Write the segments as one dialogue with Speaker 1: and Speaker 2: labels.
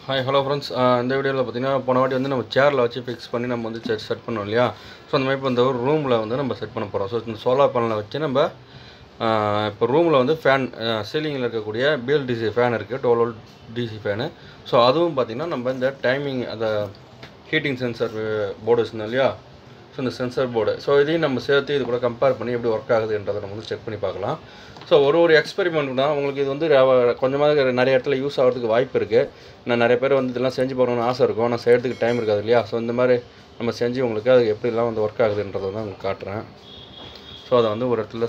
Speaker 1: Hi, hello friends. இந்த வீடியோவில் பார்த்தீங்கன்னா போன வாட்டி வந்து நம்ம சேரில் வச்சு ஃபிக்ஸ் பண்ணி நம்ம வந்து செட் பண்ணோம் இல்லையா. ஸோ அந்த மாதிரி இப்போ இந்த ஒரு ரூமில் வந்து நம்ம செட் பண்ண போகிறோம். ஸோ இந்த சோலார் பேனலை வச்சு நம்ம இப்போ ரூமில் வந்து ஃபேன் சீலிங்கில் இருக்கக்கூடிய bldc ஃபேன் இருக்குது, 12 volt டிசி ஃபேனு. ஸோ அதுவும் பார்த்திங்கன்னா நம்ம இந்த டைமிங் அந்த ஹீட்டிங் சென்சர் போர்டு வச்சுருந்தோம் இல்லையா. ஸோ இந்த சென்சர் போர்டு, ஸோ இதையும் நம்ம சேர்த்து இது கூட கம்பேர் பண்ணி எப்படி ஒர்க் ஆகுதுன்றதை நம்ம வந்து செக் பண்ணி பார்க்கலாம். ஸோ ஒரு எக்ஸ்பெரிமெண்ட் தான். உங்களுக்கு இது வந்து கொஞ்சமாக நிறைய இடத்துல யூஸ் ஆகிறதுக்கு வாய்ப்பு இருக்குது. நான் நிறைய பேர் வந்து இதெல்லாம் செஞ்சு போகணுன்னு ஆசை இருக்கும், ஆனால் செய்கிறதுக்கு டைம் இருக்காது இல்லையா. ஸோ இந்த மாதிரி நம்ம செஞ்சு உங்களுக்கு அது எப்படிலாம் வந்து ஒர்க் ஆகுதுன்றதை தான் உங்களுக்கு காட்டுறேன். ஸோ அதை வந்து ஒரு இடத்துல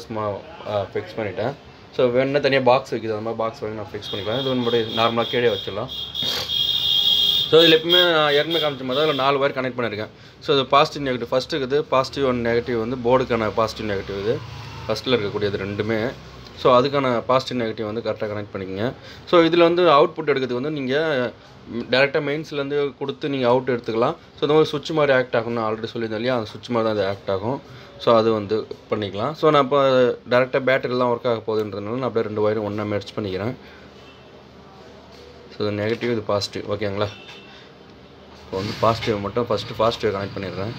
Speaker 1: ஃபிக்ஸ் பண்ணிவிட்டேன். ஸோ வேணுன்னா தனியாக பாக்ஸ் வைக்கிது, அந்த மாதிரி பாக்ஸ் வாங்கி நான் ஃபிக்ஸ் பண்ணிக்கலாம். இது நம்மளுடைய நார்மலாக கீழே வச்சிடலாம். ஸோ இதில் எப்பவுமே நான் ஏற்கனவே காமிச்ச மாதிரி அதில் 4 வயர் கனெக்ட் பண்ணியிருக்கேன். ஸோ இது பாசிட்டிவ் நெகட்டிவ் ஃபஸ்ட்டு இருக்குது, பாசிட்டிவ் அண்ட் நெகட்டிவ் வந்து போர்டுக்கான பாசிட்டிவ் நெகட்டிவ் இது ஃபஸ்ட்டில் இருக்கக்கூடியது ரெண்டுமே. ஸோ அதுக்கான பாசிட்டிவ் நெகட்டிவ் வந்து கரெக்டாக கனெக்ட் பண்ணிக்கோங்க. ஸோ இதில் வந்து அவுட்புட் எடுக்கிறதுக்கு வந்து நீங்கள் டேரெக்டாக மெயின்ஸ்லேருந்து கொடுத்து நீங்கள் அவுட் எடுத்துக்கலாம். ஸோ இந்த மாதிரி சுவிட்ச் மாதிரி ஆக்ட் ஆகும்னு ஆல்ரெடி சொல்லியிருந்தேன் இல்லையா, அந்த சுவிட்ச் மாதிரி தான் அது ஆக்ட் ஆகும். ஸோ அது வந்து பண்ணிக்கலாம். ஸோ நான் இப்போ டேரெக்டாக பேட்டரிலாம் ஒர்க் ஆக போகுதுன்றதுனால நான் அப்படியே 2 வயரும் ஒன்றா மெர்ஜ் பண்ணிக்கிறேன். ஸோ இது நெகட்டிவ், இது பாசிட்டிவ், ஓகேங்களா. இப்போ வந்து பாசிட்டிவ் மட்டும் ஃபஸ்ட்டு பாசிட்டிவ் கனெக்ட் பண்ணிடுறேன்.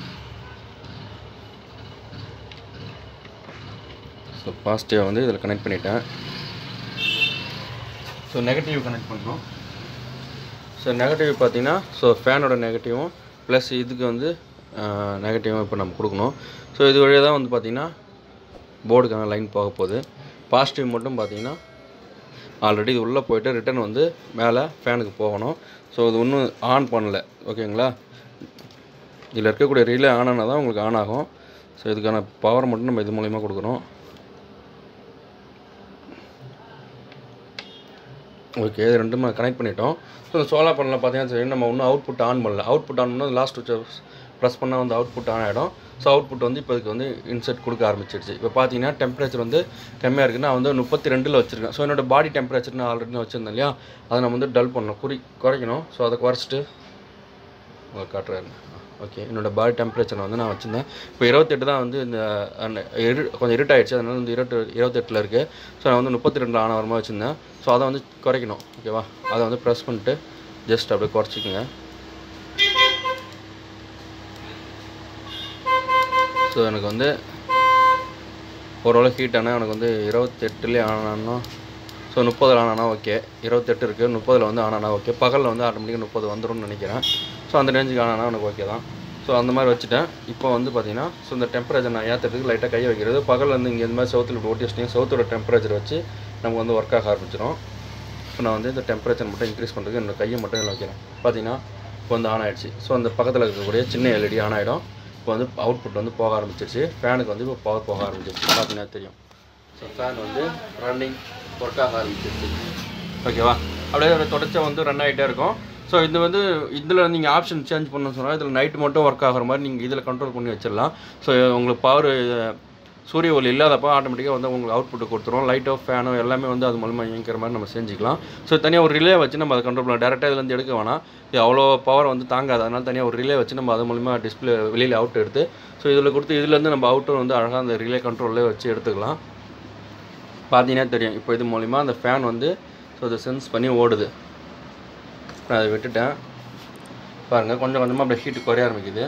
Speaker 1: ஸோ பாசிட்டிவ் வந்து இதில் கனெக்ட் பண்ணிட்டேன். ஸோ நெகட்டிவ் கனெக்ட் பண்ணுறோம். ஸோ நெகட்டிவ் பார்த்தீங்கன்னா ஸோ ஃபேனோட நெகட்டிவும் ப்ளஸ் இதுக்கு வந்து நெகட்டிவும் இப்போ நம்ம கொடுக்கணும். ஸோ இது வழியாக தான் வந்து பார்த்திங்கன்னா போர்டுக்கான லைன் போக போகுது. பாசிட்டிவ் மட்டும் பார்த்திங்கன்னா ஆல்ரெடி இது உள்ளே போய்ட்டு ரிட்டன் வந்து மேலே ஃபேனுக்கு போகணும். ஸோ இது இன்னும் ஆன் பண்ணலை, ஓகேங்களா. இதில் இருக்கக்கூடிய ரிலே ஆன் ஆனால் தான் உங்களுக்கு ஆன் ஆகும். ஸோ இதுக்கான பவர் மட்டும் நம்ம இது மூலிமா கொடுக்குறோம். ஓகே, இது ரெண்டுமே கனெக்ட் பண்ணிட்டோம். ஸோ இந்த சோலார் பேனலில் பார்த்தீங்கன்னா சரி, நம்ம இன்னும் அவுட்புட் ஆன் பண்ணல. அவுட்புட் ஆன் பண்ணால் லாஸ்ட் சுவிட்ச் ப்ரெஸ் பண்ணால் வந்து அவுட்புட் ஆன் ஆகிடும். ஸோ அவுட்புட் வந்து இப்போ இதுக்கு வந்து இன்செட் கொடுக்க ஆரம்பிச்சிடுச்சு. இப்போ பார்த்தீங்கன்னா டெம்பரேச்சர் வந்து கம்மியாக இருக்குன்னா வந்து 32 வச்சுருக்கேன். ஸோ என்னோடய பாடி டெம்பரேச்சர் நான் ஆல்ரெடி வச்சுருந்தேன் இல்லையா, அதை நம்ம வந்து டல் பண்ணணும், குறைக்கணும். ஸோ அதை குறைச்சிட்டு உங்களுக்கு காட்டுறாரு. ஓகே, என்னோடய பாடி டெம்பரேச்சர் வந்து நான் வச்சுருந்தேன். இப்போ 28 தான் வந்து இந்த கொஞ்சம் இருட்டாயிடுச்சு, அதனால வந்து 28 இருக்குது. ஸோ நான் வந்து 32 ஆன வரமாக வச்சுருந்தேன். ஸோ அதை வந்து குறைக்கணும், ஓகேவா. அதை வந்து ப்ரெஸ் பண்ணிட்டு ஜஸ்ட் அப்படியே குறைச்சிக்கோங்க. ஸோ எனக்கு வந்து ஓரளவு ஹீட் ஆனால் எனக்கு வந்து 28 ஆனான்னா, ஸோ 30 ஆனானா ஓகே. 28 இருக்குது, 30 வந்து ஆனானா ஓகே. பகலில் வந்து ஆட்டோமேட்டிக்காக 30 வந்துடும்னு நினைக்கிறேன். ஸோ அந்த ரேஞ்சுக்கு ஆனானா எனக்கு ஓகே தான். ஸோ அந்த மாதிரி வச்சுட்டேன். இப்போ வந்து பார்த்திங்கன்னா ஸோ இந்த டெம்பரேச்சர் நான் ஏற்றுறதுக்கு லைட்டாக கையை வைக்கிறது. பகலில் வந்து இங்கே இந்த மாதிரி சவுத்தில் இப்படி ஓட்டி வச்சிட்டிங்க, சவுத்தோட டெம்பரேச்சர் வச்சு நமக்கு வந்து ஒர்க் ஆக ஆரம்பிச்சிடும். ஸோ நான் வந்து இந்த டெம்பரேச்சர் மட்டும் இன்க்ரீஸ் பண்ணுறதுக்கு என்னோடய கையை மட்டும் இதில் வைக்கிறேன். பார்த்திங்கன்னா இப்போ வந்து ஆன் ஆகிடுச்சு. ஸோ அந்த பக்கத்தில் இருக்கக்கூடிய சின்ன எல்இடி ஆன் ஆகிடும். இப்போ வந்து அவுட்புட் வந்து போக ஆரம்பிச்சிருச்சு. ஃபேனுக்கு வந்து இப்போ பவர் போக ஆரம்பிச்சிருச்சு, பார்த்தீங்கன்னா தெரியும். ஸோ ஃபேன் வந்து ரன்னிங் ஒர்க் ஆக ஆரம்பிச்சிருச்சு, ஓகேவா. அப்படியே தொடர்ச்சியாக வந்து ரன் ஆகிட்டே இருக்கும். ஸோ இது வந்து இதில் நீங்கள் ஆப்ஷன் சேஞ்ச் பண்ணணும்னு சொன்னால் இதில் நைட்டு மட்டும் ஒர்க் ஆகிற மாதிரி நீங்கள் இதில் கண்ட்ரோல் பண்ணி வச்சிடலாம். ஸோ உங்களுக்கு பவர் சூரிய ஒளி இல்லாதப்போ ஆட்டோமேட்டிக்காக வந்து உங்களுக்கு அவுட்புட்டு கொடுத்துரும். லைட்டோ ஃபேனோ எல்லாமே வந்து அது மூலமாக இயங்கிற மாதிரி நம்ம செஞ்சுக்கலாம். ஸோ தனியாக ஒரு ரிலே வச்சு நம்ம அதை கண்ட்ரோல் பண்ணலாம். டேரெக்டாக இதுலேருந்து எடுக்க வேணாம், இது அவ்வளோ பவர் வந்து தாங்காது. அதனால் தனியாக ஒரு ரிலே வச்சு நம்ம அது மூலிமா டிஸ்பிளே வெளியில் அவுட் எடுத்து ஸோ இதில் கொடுத்து இதுலேருந்து நம்ம அவுட்டர் வந்து அழகாக அந்த ரிலே கண்ட்ரோல்லே வச்சு எடுத்துக்கலாம். பார்த்தீங்கன்னா தெரியும். இப்போ இது மூலிமா அந்த ஃபேன் வந்து ஸோ அதை சென்ஸ் பண்ணி ஓடுது. நான் அதை விட்டுட்டேன், பாருங்கள் கொஞ்சம் கொஞ்சமாக அப்படியே ஹீட்டு குறைய ஆரம்பிக்குது.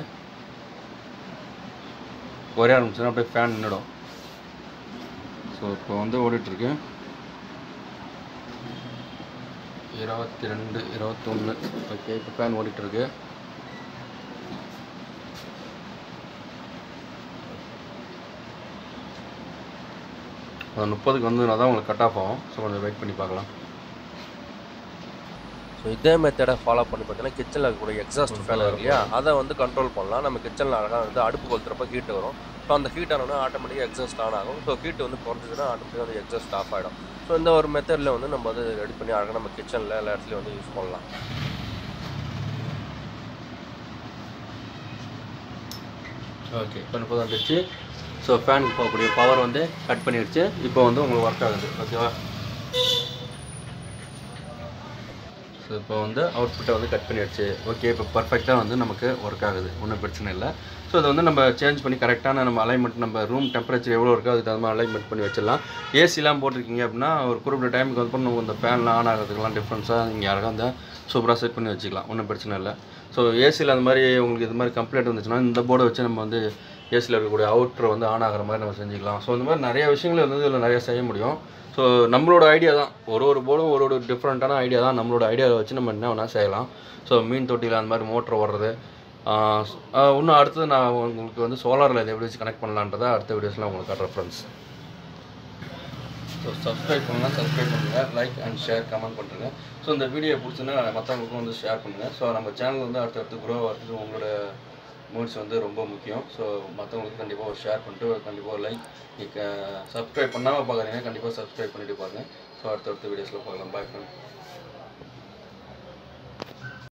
Speaker 1: குறைய ஆரம்பிச்சுன்னா அப்படியே ஃபேன் நின்றுடும். ஸோ இப்போ வந்து ஓடிட்டுருக்கு 22, 21. ஓகே, இப்போ ஃபேன் ஓடிட்டுருக்கு. அது 30க்கு வந்து நான் தான் உங்களுக்கு கட் ஆஃப் ஆகும். ஸோ கொஞ்சம் வெயிட் பண்ணி பார்க்கலாம்.
Speaker 2: ஸோ இதே மெத்தடை ஃபாலோ பண்ணி பார்த்தீங்கன்னா கிச்சனில் இருக்கக்கூடிய எக்ஸாஸ்ட் ஃபேன் இருக்கு இல்லையா, அதை வந்து கண்ட்ரோல் பண்ணலாம். நம்ம கிச்சனில் அழகாக வந்து அடுப்பு கொளுத்துறப்ப ஹீட் வரும். ஸோ அந்த ஹீட் ஆனோன்னா ஆட்டோமேட்டிக்காக எக்ஸாஸ்ட் ஆன் ஆகும். ஸோ ஹீட் வந்து குறைஞ்சதுன்னா ஆட்டோமேட்டிக்காக வந்து எக்ஸாஸ்ட் ஆஃப் ஆகிடும். ஸோ இந்த ஒரு மெத்தடில் வந்து நம்ம வந்து ரெடி பண்ணி அழகாக நம்ம கிச்சனில் எல்லா இடத்துலையும் வந்து யூஸ் பண்ணலாம்.
Speaker 1: ஓகே, இப்போ 30 வந்துடுச்சு. ஸோ ஃபேனுக்கு போகக்கூடிய பவர் வந்து கட் பண்ணிடுச்சு. இப்போ வந்து உங்களுக்கு ஒர்க் ஆகுது, ஓகேவா. ஸோ இப்போ வந்து அவுட்புட்டை வந்து கட் பண்ணிடுச்சு. ஓகே, இப்போ பர்ஃபெக்டாக வந்து நமக்கு ஒர்க் ஆகுது, ஒன்றும் பிரச்சனை இல்லை. ஸோ அதை வந்து நம்ம சேஞ்ச் பண்ணி கரெக்டான நம்ம அலைன்மெண்ட், நம்ம ரூம் டெம்பரேச்சர் எவ்வளோ இருக்கோ அதுக்கு தகுந்த மாதிரி அலைன்மெண்ட் பண்ணி வச்சிடலாம். ஏசிலாம் போட்டிருக்கீங்க அப்படின்னா ஒரு குறிப்பிட்ட டைமுக்கு வந்து நம்ம இந்த ஃபேன்லாம் ஆன் ஆகிறதுக்கெல்லாம் டிஃப்ரென்ஸாக நீங்கள் அழகாக அந்த சூப்பராக செட் பண்ணி வச்சுக்கலாம், ஒன்றும் பிரச்சனை இல்லை. ஸோ ஏசியில் அந்த மாதிரி உங்களுக்கு இது மாதிரி கம்ப்ளைண்ட் வந்துச்சுன்னா இந்த போர்டை வச்சு நம்ம வந்து ஏசியில் இருக்கக்கூடிய அவுட்ரு வந்து ஆன் ஆகிற மாதிரி நம்ம செஞ்சுக்கலாம். ஸோ இந்த மாதிரி நிறைய விஷயங்கள் வந்து இதில் நிறைய செய்ய முடியும். ஸோ நம்மளோட ஐடியா தான், ஒரு போர்டும் ஒரு டிஃப்ரெண்ட்டான ஐடியா தான், நம்மளோட ஐடியாவை வச்சு நம்ம என்ன வேணால் செய்யலாம். ஸோ மீன் தொட்டியில் அந்த மாதிரி மோட்டர் ஓடுறது, இன்னும் அடுத்தது நான் உங்களுக்கு வந்து சோலாரில் இதை எப்படி வச்சு கனெக்ட் பண்ணலான்றதை அடுத்த வீடியோஸில் உங்களுக்கு காட்டுறேன் ஃப்ரெண்ட்ஸ். ஸோ சப்ஸ்கிரைப் பண்ணுங்கள், லைக் அண்ட் ஷேர் கமெண்ட் பண்ணுறேங்க. ஸோ இந்த வீடியோ பிடிச்சுன்னா மற்றவங்களுக்கும் வந்து ஷேர் பண்ணுங்கள். ஸோ நம்ம சேனல் வந்து அடுத்தடுத்து க்ரோ ஆகிறது உங்களோட மூட்ஸ் வந்து ரொம்ப முக்கியம். ஸோ மற்றவங்களுக்கு கண்டிப்பாக ஒரு ஷேர் பண்ணிட்டு கண்டிப்பாக ஒரு லைக், சப்ஸ்கிரைப் பண்ணாமல் பார்க்குறீங்க கண்டிப்பாக சப்ஸ்கிரைப் பண்ணிவிட்டு பாருங்கள். ஸோ அடுத்தடுத்த வீடியோஸில் பார்க்கலாம். பாய் ஃப்ரெண்ட்.